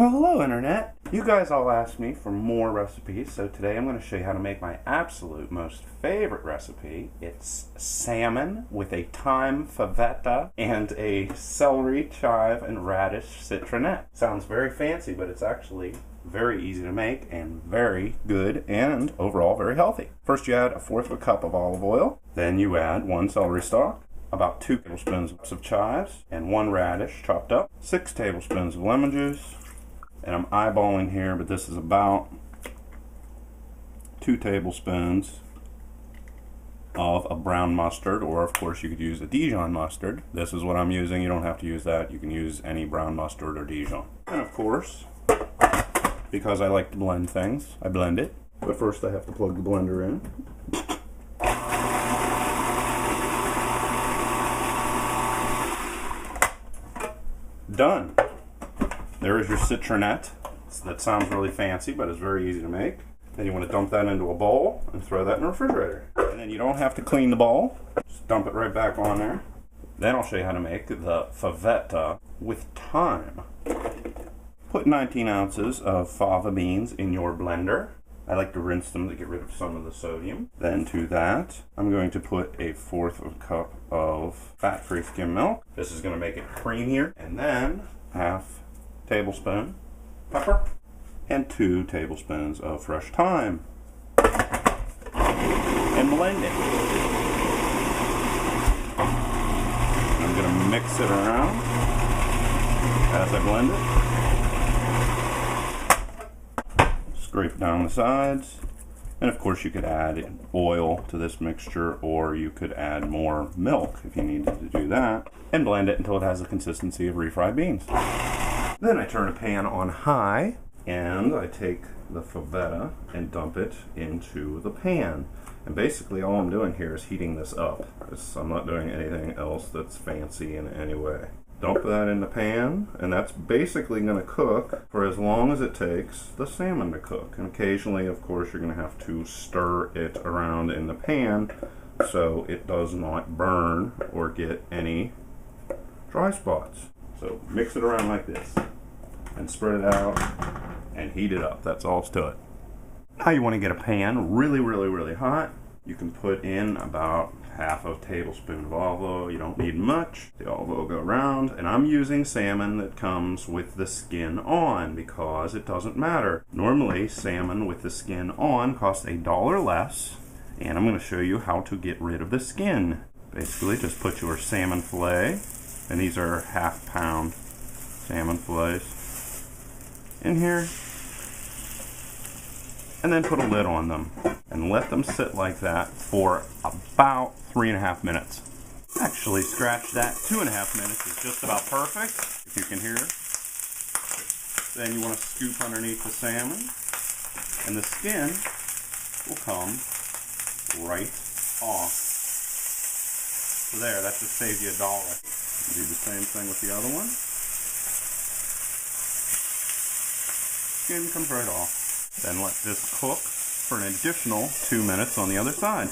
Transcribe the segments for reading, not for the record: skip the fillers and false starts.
Well, hello Internet! You guys all asked me for more recipes, so today I'm going to show you how to make my absolute most favorite recipe. It's salmon with a thyme favetta and a celery, chive, and radish citronette. Sounds very fancy, but it's actually very easy to make and very good and overall very healthy. First you add 1/4 cup of olive oil, then you add 1 celery stalk, about 2 tablespoons of chives, and 1 radish chopped up, 6 tablespoons of lemon juice, and I'm eyeballing here, but this is about 2 tablespoons of a brown mustard, or of course you could use a Dejon mustard. This is what I'm using. You don't have to use that. You can use any brown mustard or Dejon. And of course, because I like to blend things, I blend it. But first I have to plug the blender in. Done. There is your citronette. That sounds really fancy, but it's very easy to make. Then you want to dump that into a bowl and throw that in the refrigerator. And then you don't have to clean the bowl. Just dump it right back on there. Then I'll show you how to make the favetta with thyme. Put 19 ounces of fava beans in your blender. I like to rinse them to get rid of some of the sodium. Then to that, I'm going to put 1/4 cup of fat-free skim milk. This is going to make it creamier. And then 1/2 tablespoon pepper and 2 tablespoons of fresh thyme. And blend it. I'm going to mix it around as I blend it. Scrape down the sides. And of course you could add oil to this mixture, or you could add more milk if you needed to do that. And blend it until it has the consistency of refried beans. Then I turn a pan on high, and I take the favetta and dump it into the pan. And basically all I'm doing here is heating this up. I'm not doing anything else that's fancy in any way. Dump that in the pan, and that's basically going to cook for as long as it takes the salmon to cook. And occasionally, of course, you're going to have to stir it around in the pan so it does not burn or get any dry spots. So mix it around like this and spread it out and heat it up. That's all to it. Now you want to get a pan really hot. You can put in about 1/2 tablespoon of olive oil. You don't need much. The olive oil will go around, and I'm using salmon that comes with the skin on because it doesn't matter. Normally salmon with the skin on costs $1 less, and I'm going to show you how to get rid of the skin. Basically just put your salmon fillet, and these are 1/2 pound salmon fillets, in here, and then put a lid on them and let them sit like that for about 3.5 minutes. Actually, scratch that. 2.5 minutes is just about perfect, if you can hear it. Then you want to scoop underneath the salmon, and the skin will come right off. So there, that just saves you $1. Do the same thing with the other one. Skin comes right off. Then let this cook for an additional 2 minutes on the other side.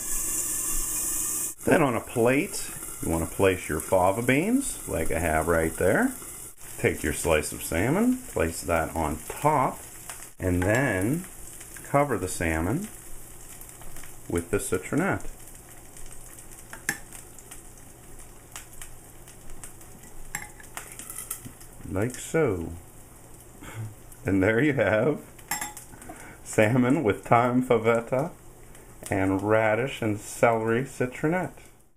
Then on a plate, you want to place your fava beans, like I have right there. Take your slice of salmon, place that on top, and then cover the salmon with the citronette. Like so. And there you have salmon with thyme favetta and radish and celery citronette.